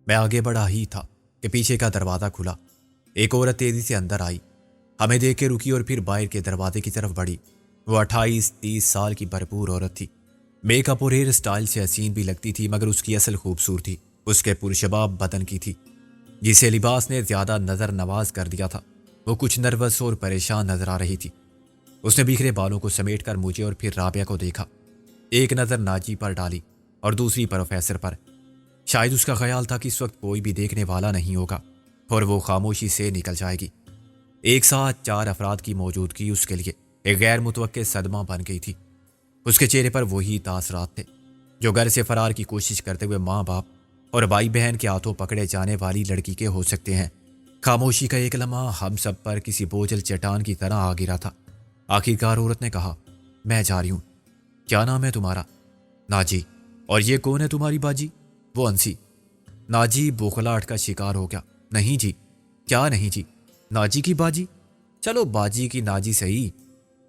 میں آگے بڑھا ہی تھا کہ پیچھے کا دروازہ کھلا۔ ایک عورت تیزی سے اندر آئی، ہمیں دیکھ کے رکی اور پھر باہر کے دروازے کی طرف بڑھی۔ وہ 28-30 سال کی بھرپور عورت تھی۔ میک اپ اور ہیئر سٹائل سے حسین بھی لگتی تھی، مگر اس کی اصل خوبصورتی اس کے پرشباب بدن کی تھی، جسے لباس نے زیادہ نظر نواز کر دیا تھا۔ وہ کچھ نروس اور پریشان نظر آ رہی تھی۔ اس نے بکھرے بالوں کو سمیٹ کر مجھے اور پھر رابعہ کو دیکھا، ایک نظر ناجی پر ڈالی اور دوسری پروفیسر پر۔ شاید اس کا خیال تھا کہ اس وقت کوئی بھی دیکھنے والا نہیں ہوگا اور وہ خاموشی سے نکل جائے گی۔ ایک ساتھ 4 افراد کی موجودگی اس کے لیے ایک غیر متوقع صدمہ بن گئی تھی۔ اس کے چہرے پر وہی تاثرات تھے جو گھر سے فرار کی کوشش کرتے ہوئے ماں باپ اور بھائی بہن کے ہاتھوں پکڑے جانے والی لڑکی کے ہو سکتے ہیں۔ خاموشی کا ایک لمحہ ہم سب پر کسی بوجھل چٹان کی طرح آ گرا تھا۔ آخرکار عورت نے کہا، میں جا رہی ہوں۔ کیا نام ہے تمہارا؟ ناجی۔ اور یہ کون ہے تمہاری باجی؟ وہ انسی۔ ناجی بوکھلاہٹ کا شکار ہو گیا۔ نہیں جی۔ کیا نہیں جی؟ ناجی کی باجی؟ چلو باجی کی ناجی صحیح۔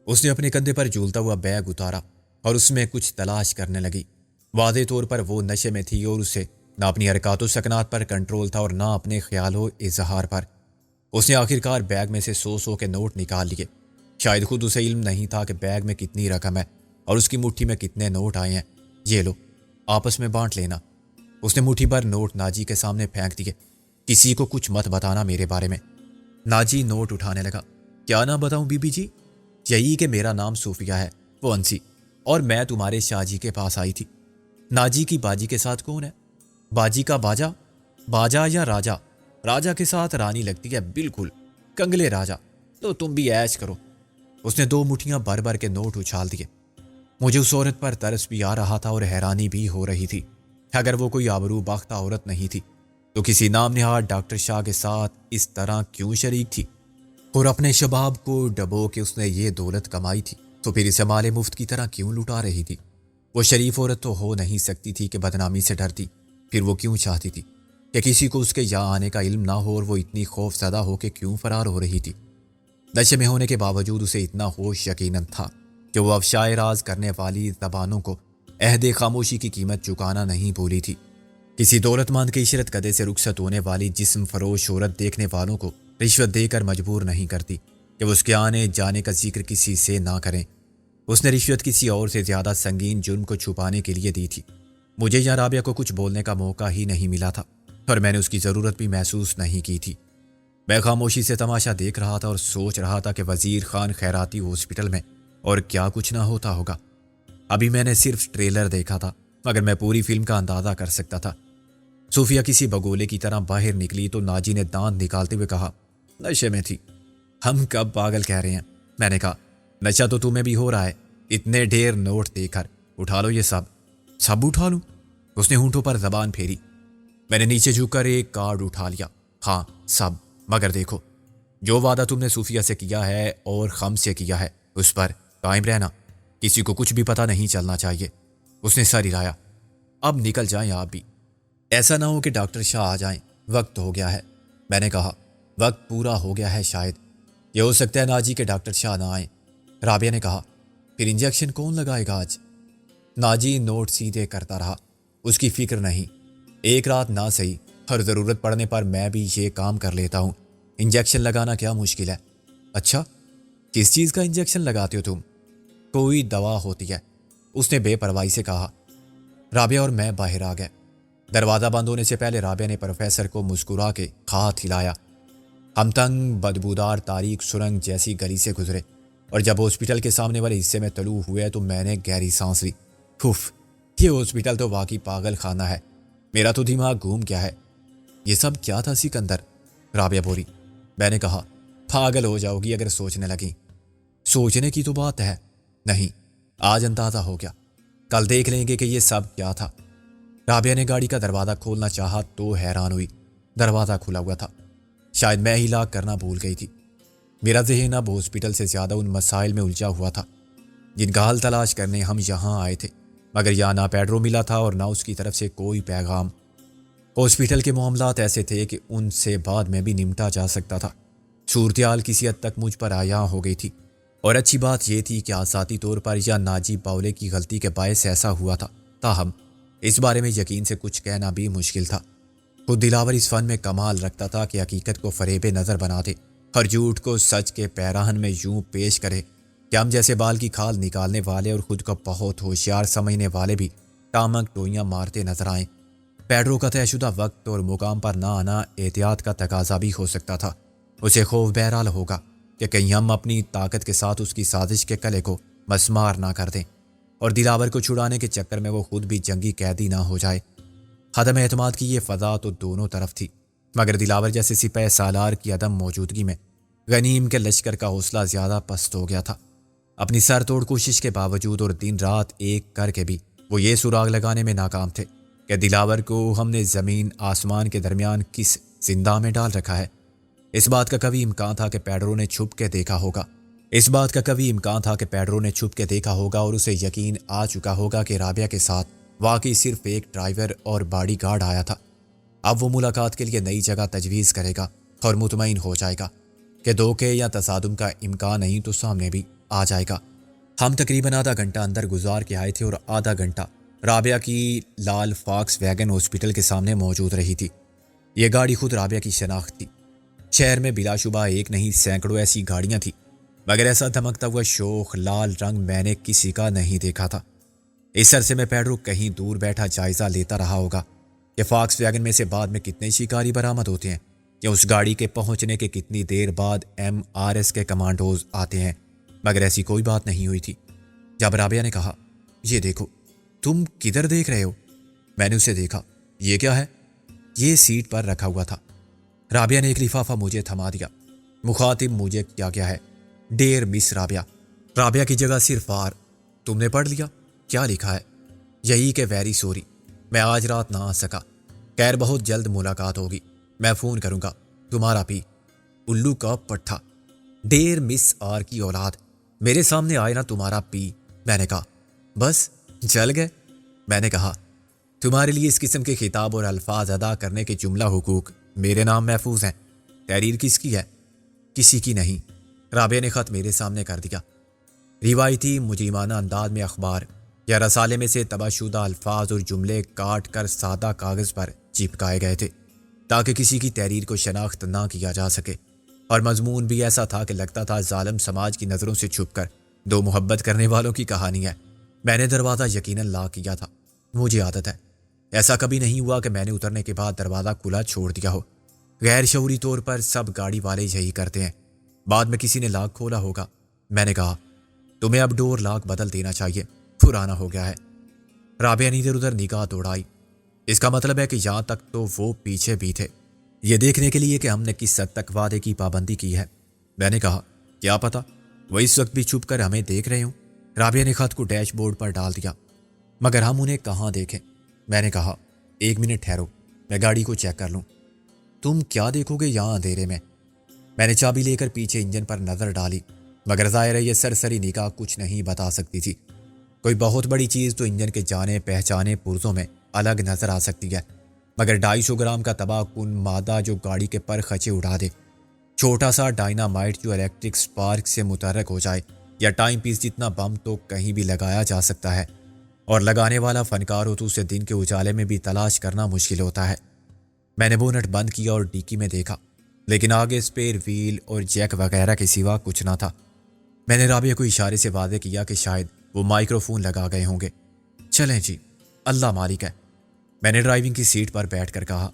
اس نے اپنے کندھے پر جھولتا ہوا بیگ اتارا اور اس میں کچھ تلاش کرنے لگی۔ واضح طور پر وہ نشے میں تھی اور اسے نہ اپنی حرکات و سکنات پر کنٹرول تھا اور نہ اپنے خیال و اظہار پر۔ اس نے آخرکار بیگ میں سے 100 کے نوٹ نکال لیے۔ شاید خود اسے علم نہیں تھا کہ بیگ میں کتنی رقم ہے اور اس کی مٹھی میں کتنے نوٹ آئے ہیں۔ یہ لو، آپس میں بانٹ لینا۔ اس نے مٹھی بھر نوٹ ناجی کے سامنے پھینک دیے۔ کسی کو کچھ مت بتانا میرے بارے میں۔ ناجی نوٹ اٹھانے لگا۔ کیا نہ بتاؤں بی بی جی؟ یہی کہ میرا نام صوفیہ ہے، وہ انسی، اور میں تمہارے شاہ جی کے پاس آئی تھی۔ ناجی کی باجی کے ساتھ کون ہے؟ باجی کا باجا؟ باجا یا راجا؟ راجا کے ساتھ رانی لگتی ہے، بالکل کنگلے راجا۔ تو تم بھی عیش کرو۔ اس نے 2 مٹھیاں بھر بھر کے نوٹ اچھال دیے۔ مجھے اس عورت پر ترس بھی آ رہا تھا اور حیرانی بھی ہو رہی تھی۔ اگر وہ کوئی آبرو باختہ عورت نہیں تھی تو کسی نام نہاد ڈاکٹر شاہ کے ساتھ اس طرح کیوں شریک تھی؟ اور اپنے شباب کو ڈبو کے اس نے یہ دولت کمائی تھی تو پھر اسے مال مفت کی طرح کیوں لٹا رہی تھی؟ وہ شریف عورت تو ہو نہیں سکتی تھی کہ بدنامی سے ڈرتی۔ پھر وہ کیوں چاہتی تھی کہ کسی کو اس کے یہاں آنے کا علم نہ ہو، اور وہ اتنی خوف زدہ ہو کے کیوں فرار ہو رہی تھی؟ نشے میں ہونے کے باوجود اسے اتنا ہوش یقیناً تھا کہ وہ افشائے راز کرنے والی زبانوں کو عہد خاموشی کی قیمت چکانا نہیں بھولی تھی۔ کسی دولت مند کے عشرت قدے سے رخصت ہونے والی جسم فروش عورت دیکھنے والوں کو رشوت دے کر مجبور نہیں کرتی کہ وہ اس کے آنے جانے کا ذکر کسی سے نہ کریں۔ اس نے رشوت کسی اور سے زیادہ سنگین جرم کو چھپانے کے لیے دی تھی۔ مجھے یا رابعہ کو کچھ بولنے کا موقع ہی نہیں ملا تھا اور میں نے اس کی ضرورت بھی محسوس نہیں کی تھی۔ میں خاموشی سے تماشا دیکھ رہا تھا اور سوچ رہا تھا کہ وزیر خان خیراتی ہاسپٹل میں اور کیا کچھ نہ ہوتا ہوگا۔ ابھی میں نے صرف ٹریلر دیکھا تھا، مگر میں پوری فلم کا اندازہ کر سکتا تھا۔ صوفیہ کسی بگولے کی طرح باہر نکلی تو ناجی نے دانت نکالتے ہوئے کہا، نشے میں تھی۔ ہم کب پاگل کہہ رہے ہیں؟ میں نے کہا، نشہ تو تمہیں بھی ہو رہا ہے، اتنے ڈھیر نوٹ دے کر۔ اٹھا لو یہ سب۔ سب اٹھا لوں؟ اس نے ہونٹوں پر زبان پھیری۔ میں نے نیچے جھک کر ایک کارڈ اٹھا لیا۔ ہاں سب، مگر دیکھو، جو وعدہ تم نے صوفیہ سے کیا ہے اور خم سے کیا ہے اس پر قائم رہنا۔ کسی کو کچھ بھی پتہ نہیں چلنا چاہیے۔ اس نے سر ہلایا۔ اب نکل جائیں آپ بھی، ایسا نہ ہو کہ ڈاکٹر شاہ آ جائیں، وقت ہو گیا ہے۔ میں نے کہا، وقت پورا ہو گیا ہے شاید، یہ ہو سکتا ہے ناجی کہ ڈاکٹر شاہ نہ آئیں۔ رابعہ نے کہا، پھر انجیکشن کون لگائے گا آج؟ ناجی نوٹ سیدھے کرتا رہا۔ اس کی فکر نہیں، ایک رات نہ صحیح، ہر ضرورت پڑنے پر میں بھی یہ کام کر لیتا ہوں۔ انجیکشن لگانا کیا مشکل ہے؟ اچھا، کس چیز کا انجیکشن لگاتے ہو تم؟ کوئی دوا ہوتی ہے، اس نے بے پرواہی سے کہا۔ رابعہ اور میں باہر آ گئے۔ دروازہ بند ہونے سے پہلے رابعہ نے پروفیسر کو مسکرا کے ہاتھ ہلایا۔ ہم تنگ بدبودار تاریک سرنگ جیسی گلی سے گزرے اور جب ہاسپٹل کے سامنے والے حصے میں طلوع ہوئے تو میں نے گہری سانس لی۔ اف، یہ ہاسپٹل تو واقعی پاگل خانہ ہے، میرا تو دماغ گھوم گیا ہے۔ یہ سب کیا تھا سکندر؟ رابعہ بولی۔ میں نے کہا، پاگل ہو جاؤ گی اگر سوچنے لگی۔ سوچنے کی تو بات ہے نہیں، آج اندازہ ہو گیا، کل دیکھ لیں گے کہ یہ سب کیا تھا۔ رابعہ نے گاڑی کا دروازہ کھولنا چاہا تو حیران ہوئی، دروازہ کھلا ہوا تھا۔ شاید میں ہی لاک کرنا بھول گئی تھی۔ میرا ذہن اب ہاسپٹل سے زیادہ ان مسائل میں الجھا ہوا تھا جن کا حل تلاش کرنے ہم یہاں آئے تھے، مگر یہاں نہ پیڈرو ملا تھا اور نہ اس کی طرف سے کوئی پیغام۔ ہاسپٹل کے معاملات ایسے تھے کہ ان سے بعد میں بھی نمٹا جا سکتا تھا۔ صورتحال کسی حد تک مجھ پر آیا ہو گئی تھی، اور اچھی بات یہ تھی کہ ذاتی طور پر یا ناجی باولے کی غلطی کے باعث ایسا ہوا تھا، تاہم اس بارے میں یقین سے کچھ کہنا بھی مشکل تھا۔ خود دلاور اس فن میں کمال رکھتا تھا کہ حقیقت کو فریب نظر بنا دے اور جھوٹ کو سچ کے پیراہن میں یوں پیش کرے کہ ہم جیسے بال کی کھال نکالنے والے اور خود کو بہت ہوشیار سمجھنے والے بھی ٹامک ٹوئیاں مارتے نظر آئیں۔ پیڈرو کا طے شدہ وقت اور مقام پر نہ آنا احتیاط کا تقاضا بھی ہو سکتا تھا۔ اسے خوف بہرحال ہوگا کہ کہیں ہم اپنی طاقت کے ساتھ اس کی سازش کے کلے کو مسمار نہ کر دیں اور دلاور کو چھڑانے کے چکر میں وہ خود بھی جنگی قیدی نہ ہو جائے۔ عدم اعتماد کی یہ فضا تو دونوں طرف تھی، مگر دلاور جیسے سپہ سالار کی عدم موجودگی میں غنیم کے لشکر کا حوصلہ زیادہ پست ہو گیا تھا۔ اپنی سر توڑ کوشش کے باوجود اور دن رات ایک کر کے بھی وہ یہ سراغ لگانے میں ناکام تھے کہ دلاور کو ہم نے زمین آسمان کے درمیان کس زندہ میں ڈال رکھا ہے۔ اس بات کا کبھی امکان تھا کہ پیڈرو نے چھپ کے دیکھا ہوگا اور اسے یقین آ چکا ہوگا کہ رابعہ کے ساتھ واقعی صرف ایک ڈرائیور اور باڈی گارڈ آیا تھا۔ اب وہ ملاقات کے لیے نئی جگہ تجویز کرے گا اور مطمئن ہو جائے گا کہ دھوکے یا تصادم کا امکان نہیں تو سامنے بھی آ جائے گا۔ ہم تقریباً آدھا گھنٹہ اندر گزار کے آئے تھے اور آدھا گھنٹہ رابعہ کی لال فاکس ویگن ہاسپٹل کے سامنے موجود رہی تھی۔ یہ گاڑی خود رابعہ کی شناخت تھی۔ شہر میں بلا شبہ ایک نہیں سینکڑوں ایسی گاڑیاں تھیں، مگر ایسا دھمکتا ہوا شوخ لال رنگ میں نے کسی کا نہیں دیکھا تھا۔ اس عرصے میں پیڈرو کہیں دور بیٹھا جائزہ لیتا رہا ہوگا کہ فاکس ویگن میں سے بعد میں کتنے شکاری برآمد ہوتے ہیں، یا اس گاڑی کے پہنچنے کے کتنی دیر بعد MRS کے کمانڈوز آتے ہیں، مگر ایسی کوئی بات نہیں ہوئی تھی۔ جب رابعہ نے کہا، یہ دیکھو، تم کدھر دیکھ رہے ہو؟ میں نے اسے دیکھا۔ یہ کیا ہے؟ یہ سیٹ پر رکھا ہوا تھا۔ رابعہ نے ایک لفافہ مجھے تھما دیا۔ مخاطب مجھے کیا گیا ہے؟ ڈیئر مس رابعہ۔ رابعہ کی جگہ صرف آر۔ تم نے پڑھ لیا؟ کیا لکھا ہے؟ یہی کہ ویری سوری، میں آج رات نہ آ سکا، خیر بہت جلد ملاقات ہوگی، میں فون کروں گا، تمہارا پی۔ الو کا پٹھا، ڈیئر مس آر کی اولاد، میرے سامنے آئے نا تمہارا پی۔ میں نے کہا، بس جل گئے؟ میں نے کہا، تمہارے لیے اس قسم کے خطاب اور الفاظ ادا کرنے کے جملہ حقوق میرے نام محفوظ ہیں۔ تحریر کس کی ہے؟ کسی کی نہیں۔ رابعہ نے خط میرے سامنے کر دیا۔ روایتی مجرمانہ انداز میں اخبار یا رسالے میں سے طبع شدہ الفاظ اور جملے کاٹ کر سادہ کاغذ پر چپکائے گئے تھے تاکہ کسی کی تحریر کو شناخت نہ کیا جا سکے، اور مضمون بھی ایسا تھا کہ لگتا تھا ظالم سماج کی نظروں سے چھپ کر دو محبت کرنے والوں کی کہانی ہے۔ میں نے دروازہ یقیناً لاک کیا تھا، مجھے عادت ہے، ایسا کبھی نہیں ہوا کہ میں نے اترنے کے بعد دروازہ کھلا چھوڑ دیا ہو۔ غیر شعوری طور پر سب گاڑی والے یہی کرتے ہیں۔ بعد میں کسی نے لاک کھولا ہوگا۔ میں نے کہا، تمہیں اب ڈور لاک بدل دینا چاہیے، پرانا ہو گیا ہے۔ رابعہ نے ادھر ادھر نگاہ دوڑائی۔ اس کا مطلب ہے کہ یہاں تک تو وہ پیچھے بھی تھے، یہ دیکھنے کے لیے کہ ہم نے کس حد تک وعدے کی پابندی کی ہے۔ میں نے کہا، کیا پتا وہ اس وقت بھی چھپ کر ہمیں دیکھ رہے ہوں۔ رابعہ نے خط کو ڈیش بورڈ پر ڈال دیا۔ مگر ہم انہیں کہاں دیکھیں؟ میں نے کہا، ایک منٹ ٹھہرو، میں گاڑی کو چیک کر لوں۔ تم کیا دیکھو گے یہاں اندھیرے میں؟ میں نے چابی لے کر پیچھے انجن پر نظر ڈالی، مگر ظاہر ہے یہ سرسری نگاہ کچھ نہیں بتا سکتی تھی۔ کوئی بہت بڑی چیز تو انجن کے جانے پہچانے پرزوں میں الگ نظر آ سکتی ہے، مگر 250 گرام کا تباہ کن مادہ جو گاڑی کے پر خچے اڑا دے، چھوٹا سا ڈائنامائٹ جو الیکٹرک سپارک سے متحرک ہو جائے، یا ٹائم پیس جتنا بم تو کہیں بھی لگایا جا سکتا ہے، اور لگانے والا فنکار ہو تو اسے دن کے اجالے میں بھی تلاش کرنا مشکل ہوتا ہے۔ میں نے بونٹ بند کیا اور ڈیکی میں دیکھا، لیکن آگے اسپیئر ویل اور جیک وغیرہ کے سوا کچھ نہ تھا۔ میں نے رابعہ کو اشارے سے واضح کیا کہ شاید وہ مائکرو فون لگا گئے ہوں گے۔ چلیں جی، اللہ مالک ہے، میں نے ڈرائیونگ کی سیٹ پر بیٹھ کر کہا۔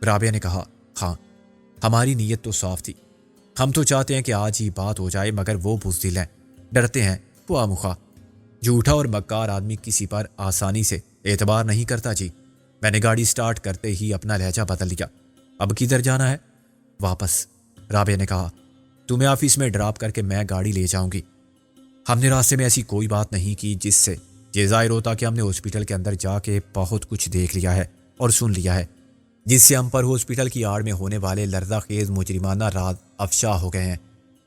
رابعہ نے کہا، ہاں، ہماری نیت تو صاف تھی، ہم تو چاہتے ہیں کہ آج ہی بات ہو جائے، مگر وہ بزدل ہیں، ڈرتے ہیں، خواہ مخواہ۔ جھوٹا اور مکار آدمی کسی پر آسانی سے اعتبار نہیں کرتا جی۔ میں نے گاڑی سٹارٹ کرتے ہی اپنا لہجہ بدل لیا۔ اب کدھر جانا ہے؟ واپس۔ رابعہ نے کہا، تمہیں آفس میں ڈراپ کر کے میں گاڑی لے جاؤں گی۔ ہم نے راستے میں ایسی کوئی بات نہیں کی جس سے یہ ظاہر ہوتا کہ ہم نے ہاسپٹل کے اندر جا کے بہت کچھ دیکھ لیا ہے اور سن لیا ہے، جس سے ہم پر ہاسپٹل کی آڑ میں ہونے والے لرزہ خیز مجرمانہ راز افشا ہو گئے ہیں،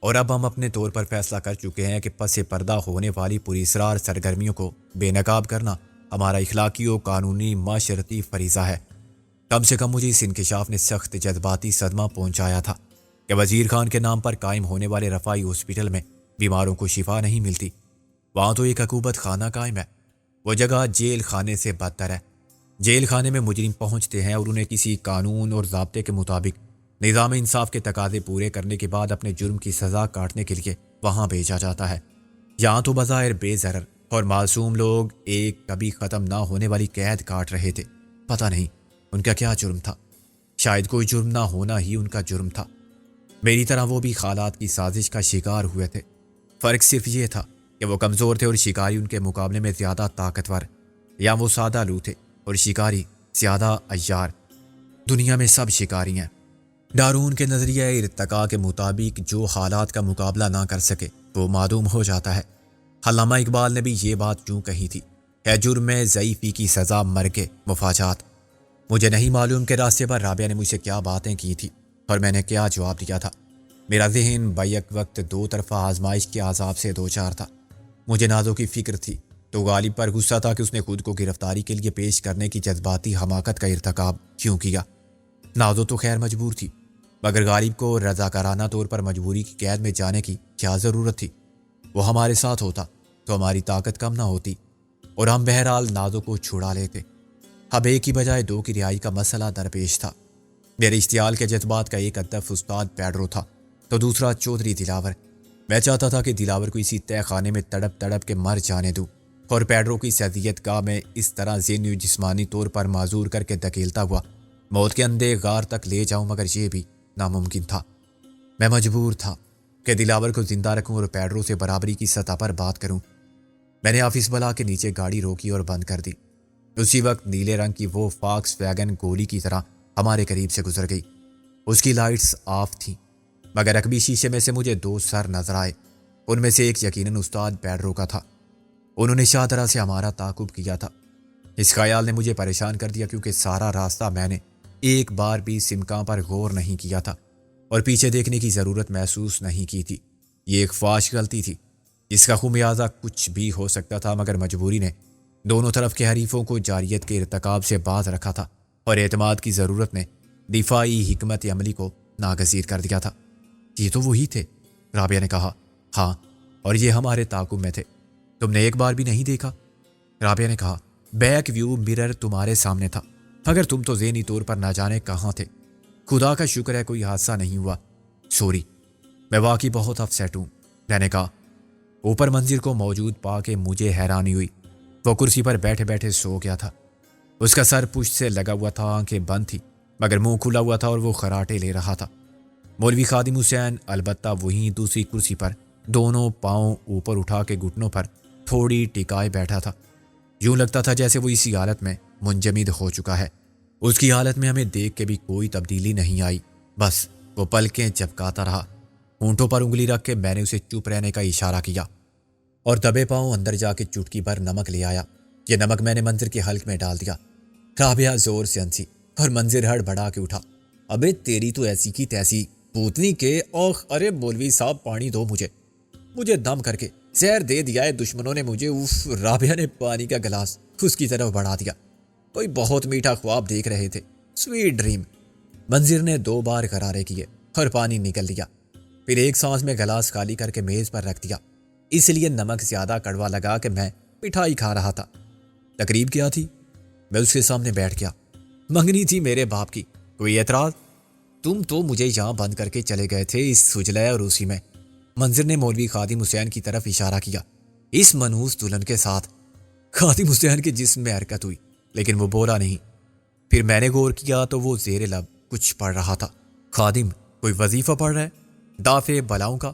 اور اب ہم اپنے طور پر فیصلہ کر چکے ہیں کہ پس پردہ ہونے والی پوری اسرار سرگرمیوں کو بے نقاب کرنا ہمارا اخلاقی و قانونی معاشرتی فریضہ ہے۔ کم سے کم مجھے اس انکشاف نے سخت جذباتی صدمہ پہنچایا تھا کہ وزیر خان کے نام پر قائم ہونے والے رفاعی ہاسپٹل میں بیماروں کو شفا نہیں ملتی، وہاں تو ایک عقوبت خانہ قائم ہے، وہ جگہ جیل خانے سے بدتر ہے۔ جیل خانے میں مجرم پہنچتے ہیں اور انہیں کسی قانون اور ضابطے کے مطابق نظام انصاف کے تقاضے پورے کرنے کے بعد اپنے جرم کی سزا کاٹنے کے لیے وہاں بھیجا جاتا ہے۔ یہاں تو بظاہر بے ضرر اور معصوم لوگ ایک کبھی ختم نہ ہونے والی قید کاٹ رہے تھے۔ پتہ نہیں ان کا کیا جرم تھا، شاید کوئی جرم نہ ہونا ہی ان کا جرم تھا۔ میری طرح وہ بھی حالات کی سازش کا شکار ہوئے تھے، فرق صرف یہ تھا کہ وہ کمزور تھے اور شکاری ان کے مقابلے میں زیادہ طاقتور، یا وہ سادہ لو تھے اور شکاری زیادہ عیار۔ دنیا میں سب شکاری ہیں۔ ڈارون کے نظریہ ارتقاء کے مطابق جو حالات کا مقابلہ نہ کر سکے وہ معدوم ہو جاتا ہے۔ علامہ اقبال نے بھی یہ بات یوں کہی تھی، ہے جرم میں ضعیفی کی سزا مرگ مفاجات۔ مجھے نہیں معلوم کہ راستے پر رابعہ نے مجھ سے کیا باتیں کی تھی اور میں نے کیا جواب دیا تھا۔ میرا ذہن بیک وقت دو طرفہ آزمائش کے عذاب سے دوچار تھا۔ مجھے نازو کی فکر تھی تو غالب پر غصہ تھا کہ اس نے خود کو گرفتاری کے لیے پیش کرنے کی جذباتی حماقت کا ارتکاب کیوں کیا۔ نازو تو خیر مجبور تھی، مگر غالب کو رضاکارانہ طور پر مجبوری کی قید میں جانے کی کیا ضرورت تھی؟ وہ ہمارے ساتھ ہوتا تو ہماری طاقت کم نہ ہوتی اور ہم بہرحال نازو کو چھڑا لیتے۔ اب ایک کی بجائے دو کی رہائی کا مسئلہ درپیش تھا۔ میرے اشتعال کے جذبات کا ایک ہدف استاد پیڈرو تھا تو دوسرا چودھری دلاور۔ میں چاہتا تھا کہ دلاور کو اسی تہہ خانے میں تڑپ تڑپ کے مر جانے دوں اور پیڈرو کی اذیت گاہ میں اس طرح ذہنی و جسمانی طور پر معذور کر کے دھکیلتا ہوا موت کے اندھے غار تک لے جاؤں، مگر یہ بھی ناممکن تھا۔ میں مجبور تھا کہ دلاور کو زندہ رکھوں اور پیڈرو سے برابری کی سطح پر بات کروں۔ میں نے آفس بلا کے نیچے گاڑی روکی اور بند کر دی۔ اسی وقت نیلے رنگ کی وہ فاکس ویگن گولی کی طرح ہمارے قریب سے گزر گئی۔ اس کی لائٹس آف تھیں، مگر رقبی شیشے میں سے مجھے دو سر نظر آئے۔ ان میں سے ایک یقیناً استاد پیڈرو کا تھا۔ انہوں نے شاہدرہ سے ہمارا تعاقب کیا تھا۔ اس خیال نے مجھے پریشان کر دیا کیونکہ سارا راستہ میں نے ایک بار بھی سمکاں پر غور نہیں کیا تھا اور پیچھے دیکھنے کی ضرورت محسوس نہیں کی تھی۔ یہ ایک فاش غلطی تھی جس کا خمیازہ کچھ بھی ہو سکتا تھا، مگر مجبوری نے دونوں طرف کے حریفوں کو جاریت کے ارتکاب سے باز رکھا تھا اور اعتماد کی ضرورت نے دفاعی حکمت عملی کو ناگزیر کر دیا تھا۔ یہ تو وہی تھے، رابعہ نے کہا۔ ہاں، اور یہ ہمارے تعاقب میں تھے۔ تم نے ایک بار بھی نہیں دیکھا؟ رابعہ نے کہا۔ بیک ویو مرر تمہارے سامنے تھا، مگر تم تو ذہنی طور پر نہ جانے کہاں تھے۔ خدا کا شکر ہے کوئی حادثہ نہیں ہوا۔ سوری، میں واقعی بہت اپسیٹ ہوں، میں نے کہا۔ اوپر منزل کو موجود پا کے مجھے حیرانی ہوئی۔ وہ کرسی پر بیٹھے بیٹھے سو گیا تھا۔ اس کا سر پشت سے لگا ہوا تھا، آنکھیں بند تھی مگر منہ کھلا ہوا تھا اور وہ خراٹے لے رہا تھا۔ مولوی خادم حسین البتہ وہیں دوسری کرسی پر دونوں پاؤں اوپر اٹھا کے گھٹنوں پر تھوڑی ٹکائے بیٹھا تھا۔ یوں لگتا تھا جیسے وہ اسی حالت میں منجمد ہو چکا ہے۔ اس کی حالت میں ہمیں دیکھ کے بھی کوئی تبدیلی نہیں آئی، بس وہ پلکیں چپکاتا رہا۔ ہونٹوں پر انگلی رکھ کے میں نے اسے چپ رہنے کا اشارہ کیا اور دبے پاؤں اندر جا کے چٹکی بھر نمک لے آیا۔ یہ نمک میں نے منظر کے حلق میں ڈال دیا۔ رابعہ زور سے ہنسی اور منظر ہڑبڑا کے اٹھا۔ ابے تیری تو ایسی کی تیسی پوتنی کے اوخ! ارے مولوی صاحب پانی دو مجھے دم کر کے زہر دے دیا ہے دشمنوں نے مجھے۔ اف! رابعہ نے پانی کا گلاس اس کی طرف بڑھا دیا۔ کوئی بہت میٹھا خواب دیکھ رہے تھے، سویٹ ڈریم۔ منظر نے 2 بار غرارے کیے اور پانی نکل دیا، پھر ایک سانس میں گلاس خالی کر کے میز پر رکھ دیا۔ اس لیے نمک زیادہ کڑوا لگا کہ میں مٹھائی کھا رہا تھا۔ تقریب کیا تھی؟ میں اس کے سامنے بیٹھ گیا۔ منگنی تھی میرے باپ کی، کوئی اعتراض؟ تم تو مجھے یہاں بند کر کے چلے گئے تھے اس سجلے اور اسی میں۔ منظر نے مولوی خادم حسین کی طرف اشارہ کیا، اس منحوس دلہن کے ساتھ۔ خادم حسین کے جسم میں حرکت ہوئی لیکن وہ بولا نہیں۔ پھر میں نے غور کیا تو وہ زیر لب کچھ پڑھ رہا تھا۔ خادم کوئی وظیفہ پڑھ رہا ہے؟ دافع بلاؤں کا؟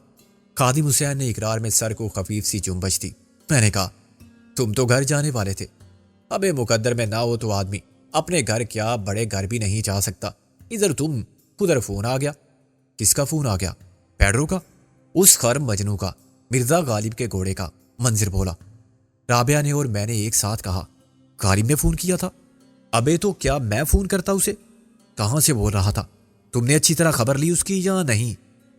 خادم حسین نے اقرار میں سر کو خفیف سی جنبش دی۔ میں نے کہا، تم تو گھر جانے والے تھے۔ ابے مقدر میں نہ ہو تو آدمی اپنے گھر کیا بڑے گھر بھی نہیں جا سکتا۔ ادھر فون آ گیا۔ کس کا فون آ گیا؟ پیڈرو کا، اس خر مجنو کا، مرزا غالب کے گھوڑے کا، منظر بولا۔ رابعہ نے اور میں نے ایک ساتھ کہا، غالب نے فون کیا تھا؟ ابے تو کیا میں فون کرتا اسے؟ کہاں سے بول رہا تھا؟ تم نے اچھی طرح خبر لی اس کی یا نہیں؟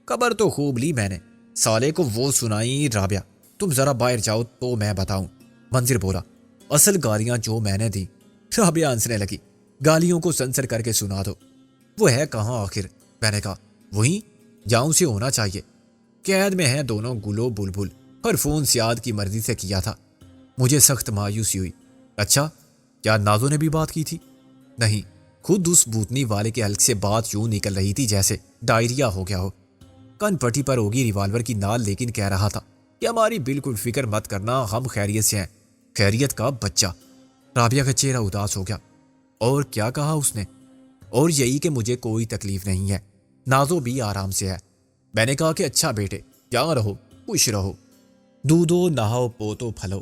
خبر تو خوب لی میں نے، سالے کو وہ سنائی۔ رابعہ تم ذرا باہر جاؤ تو میں بتاؤں، منظر بولا۔ اصل گالیاں جو میں نے دی۔ رابعہ ہنسنے لگی۔ گالیوں کو سنسر کر کے سنا دو۔ وہ ہے کہاں آخر؟ میں نے کہا، وہیں جاؤں سے ہونا چاہیے۔ قید میں ہیں دونوں، گلو بلبل، اور فون سیاد کی مرضی سے کیا تھا۔ مجھے سخت مایوسی ہوئی۔ اچھا کیا نازو نے بھی بات کی تھی؟ نہیں، خود اس بوتنی والے کے حلق سے بات یوں نکل رہی تھی جیسے ڈائریا ہو گیا ہو۔ کن پٹی پر ہوگی ریوالور کی نال، لیکن کہہ رہا تھا کہ ہماری بالکل فکر مت کرنا، ہم خیریت سے ہیں۔ خیریت کا بچہ! رابعہ کا چہرہ اداس ہو گیا۔ اور کیا کہا اس نے؟ اور یہی کہ مجھے کوئی تکلیف نہیں ہے، نازو بھی آرام سے ہے۔ میں نے کہا کہ اچھا بیٹے، یہاں رہو، خوش رہو، دودھو نہاؤ پوتو پھلو۔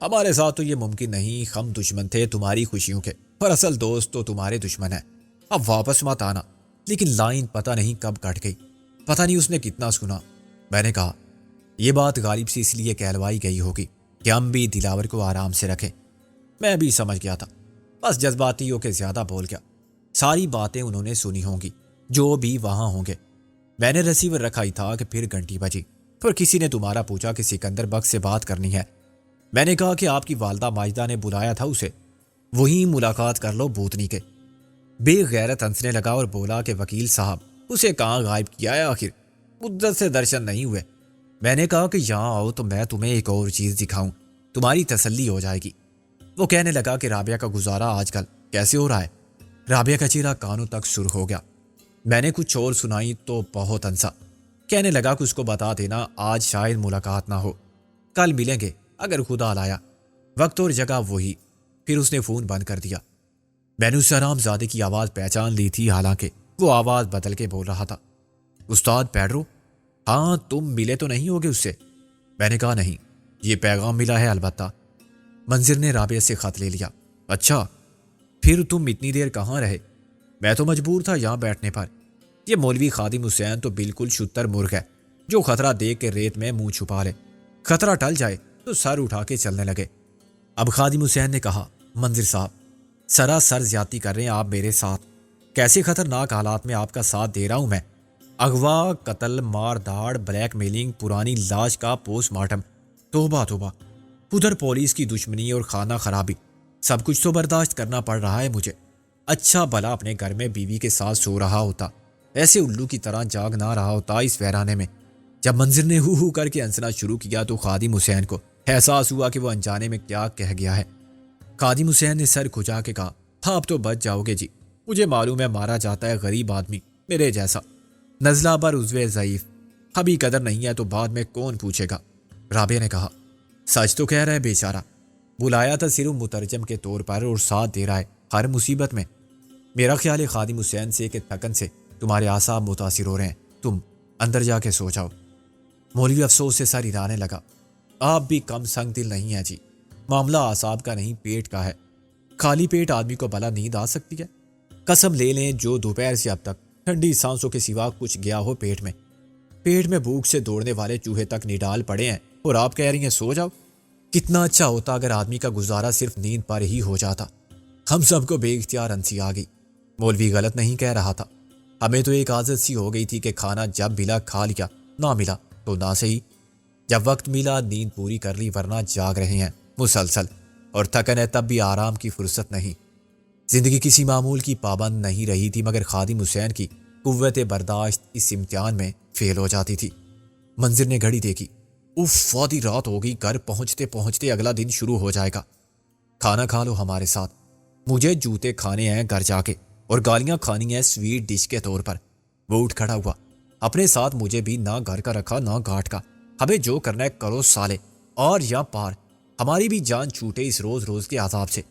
ہمارے ساتھ تو یہ ممکن نہیں، ہم دشمن تھے تمہاری خوشیوں کے، پر اصل دوست تو تمہارے دشمن ہیں۔ اب واپس مت آنا۔ لیکن لائن پتہ نہیں کب کٹ گئی، پتہ نہیں اس نے کتنا سنا۔ میں نے کہا یہ بات غالب سے اس لیے کہلوائی گئی ہوگی کہ ہم بھی دلاور کو آرام سے رکھیں۔ میں بھی سمجھ گیا تھا، بس جذباتی ہو کے زیادہ بول گیا۔ ساری باتیں انہوں نے سنی ہوں گی، جو بھی وہاں ہوں گے۔ میں نے ریسیور رکھا ہی تھا کہ پھر گھنٹی بجی، پھر کسی نے تمہارا پوچھا کہ سکندر بخش سے بات کرنی ہے۔ میں نے کہا کہ آپ کی والدہ ماجدہ نے بلایا تھا اسے، وہیں ملاقات کر لو بوتنی کے۔ بے غیرت ہنسنے لگا اور بولا کہ وکیل صاحب، اسے کہاں غائب کیا ہے آخر؟ مدت سے درشن نہیں ہوئے۔ میں نے کہا کہ یہاں آؤ تو میں تمہیں ایک اور چیز دکھاؤں، تمہاری تسلی ہو جائے گی۔ وہ کہنے لگا کہ رابعہ کا گزارا آج کل کیسے ہو رہا ہے؟ رابعہ کا چہرہ کانوں تک سرخ ہو گیا۔ میں نے کچھ اور سنائی تو بہت ہنسا۔ کہنے لگا کہ اس کو بتا دینا آج شاید ملاقات نہ ہو، کل ملیں گے اگر خدا لایا، وقت اور جگہ وہی۔ پھر اس نے فون بند کر دیا۔ میں نے اس حرام زادے کی آواز پہچان لی تھی، حالانکہ وہ آواز بدل کے بول رہا تھا۔ استاد پیڈرو، ہاں تم ملے تو نہیں ہوگے اس سے؟ میں نے کہا نہیں، یہ پیغام ملا ہے البتہ۔ منظر نے رابعہ سے خط لے لیا۔ اچھا، پھر تم اتنی دیر کہاں رہے؟ میں تو مجبور تھا یہاں بیٹھنے پر۔ یہ مولوی خادم حسین تو بالکل شتر مرغ ہے، جو خطرہ دیکھ کے ریت میں منہ چھپا لے، خطرہ ٹل جائے تو سر اٹھا کے چلنے لگے۔ اب خادم حسین نے کہا، منظر صاحب سراسر زیادتی کر رہے ہیں آپ میرے ساتھ۔ کیسے خطرناک حالات میں آپ کا ساتھ دے رہا ہوں میں؟ اغوا، قتل، مار دھاڑ، بلیک میلنگ، پرانی لاش کا پوسٹ مارٹم، توبہ توبہ، ادھر پولیس کی دشمنی اور خانہ خرابی، سب کچھ تو برداشت کرنا پڑ رہا ہے مجھے۔ اچھا بھلا اپنے گھر میں بیوی کے ساتھ سو رہا ہوتا، ایسے الو کی طرح جاگ نہ رہا ہوتا اس ویرانے میں۔ جب منظر نے ہو کر کے ہنسنا شروع کیا تو خادم حسین کو احساس ہوا کہ وہ انجانے میں کیا کہہ گیا ہے۔ خادم حسین نے سر کھجا کے کہا، آپ تو بچ جاؤ گے جی، مجھے معلوم ہے مارا جاتا ہے غریب آدمی میرے جیسا، نزلہ بر عضو ضعیف، ابھی قدر نہیں ہے تو بعد میں کون پوچھے گا۔ رابعہ نے کہا، سچ تو کہہ رہا ہے بیچارہ، بلایا تھا صرف مترجم کے طور پر اور ساتھ دے رہا ہے ہر مصیبت میں۔ میرا خیال ہے خادم حسین سے کہ تھکن سے تمہارے اعصاب متاثر ہو رہے ہیں، تم اندر جا کے سو جاؤ۔ مولوی افسوس سے سر ہلانے لگا، آپ بھی کم سنگ دل نہیں ہیں جی، معاملہ اعصاب کا نہیں پیٹ کا ہے، خالی پیٹ آدمی کو بلا نیند آ سکتی ہے؟ قسم لے لیں جو دوپہر سے اب تک ٹھنڈی سانسوں کے سوا کچھ گیا ہو پیٹ میں بھوک سے دوڑنے والے چوہے تک نڈال پڑے ہیں اور آپ کہہ رہی ہیں سو جاؤ۔ کتنا اچھا ہوتا اگر آدمی کا گزارا صرف نیند پر ہی ہو جاتا۔ ہم سب کو بے اختیار ہنسی آ گئی۔ مولوی غلط نہیں کہہ رہا تھا، ہمیں تو ایک عادت سی ہو گئی تھی کہ کھانا جب ملا کھا لیا، نہ ملا تو نہ صحیح، جب وقت ملا نیند پوری کر لی، ورنہ جاگ رہے ہیں مسلسل، اور تھکن ہے تب بھی آرام کی فرصت نہیں۔ زندگی کسی معمول کی پابند نہیں رہی تھی، مگر خادم حسین کی قوت برداشت اس امتحان میں فیل ہو جاتی تھی۔ منظر نے گھڑی دیکھی، اف آدھی رات ہو گئی، گھر پہنچتے پہنچتے اگلا دن شروع ہو جائے گا۔ کھانا کھا لو ہمارے ساتھ، مجھے جوتے کھانے ہیں گھر جا کے، اور گالیاں کھانی ہیں سویٹ ڈش کے طور پر۔ وہ اٹھ کھڑا ہوا، اپنے ساتھ مجھے بھی نہ گھر کا رکھا نہ گھاٹ کا، ہمیں جو کرنا ہے کرو سالے، اور یا پار، ہماری بھی جان چھوٹے اس روز روز کے عذاب سے۔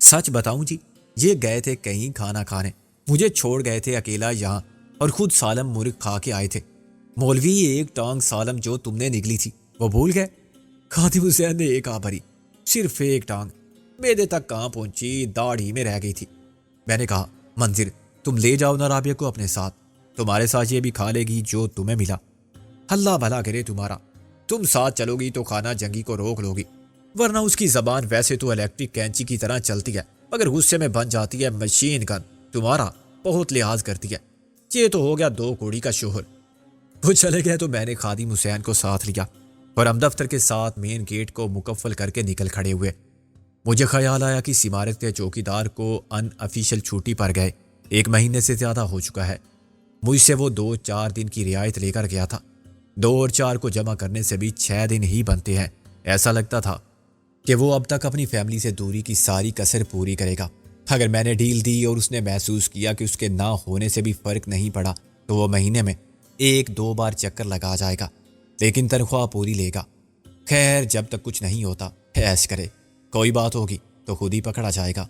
سچ بتاؤں جی، یہ گئے تھے کہیں کھانا کھانے، مجھے چھوڑ گئے تھے اکیلا یہاں، اور خود سالم مرغ کھا کے آئے تھے۔ مولوی ایک ٹانگ سالم جو تم نے نگلی تھی وہ بھول گئے؟ خادم حسین نے ایک آ بھری، صرف ایک ٹانگ، میدے تک کہاں پہنچی، داڑھی میں رہ گئی تھی۔ میں نے کہا، منظر تم لے جاؤ نا رابعہ کو اپنے ساتھ، تمہارے ساتھ یہ بھی کھا لے گی جو تمہیں ملا۔ اللہ بھلا کرے تمہارا، تم ساتھ چلو گی تو خانہ جنگی کو روک لو گی، ورنہ اس کی زبان ویسے تو الیکٹرک کینچی کی طرح چلتی ہے، مگر غصے میں بن جاتی ہے مشین گن، تمہارا بہت لحاظ کرتی ہے۔ یہ تو ہو گیا دو کوڑی کا شوہر۔ وہ چلے گئے تو میں نے خادم حسین کو ساتھ لیا اور ہم دفتر کے ساتھ مین گیٹ کو مکفل کر کے نکل کھڑے ہوئے۔ مجھے خیال آیا کہ اس عمارت کے چوکیدار کو ان افیشل چھٹی پر گئے 1 مہینے سے زیادہ ہو چکا ہے۔ مجھ سے وہ 2-4 دن کی رعایت لے کر گیا تھا، 2 اور 4 کو جمع کرنے سے بھی 6 دن ہی بنتے ہیں۔ ایسا لگتا تھا کہ وہ اب تک اپنی فیملی سے دوری کی ساری کسر پوری کرے گا۔ اگر میں نے ڈیل دی اور اس نے محسوس کیا کہ اس کے نہ ہونے سے بھی فرق نہیں پڑا تو وہ مہینے میں 1-2 بار چکر لگا جائے گا، لیکن تنخواہ پوری لے گا۔ خیر، جب تک کچھ نہیں ہوتا ایش کرے، کوئی بات ہوگی تو خود ہی پکڑا جائے گا۔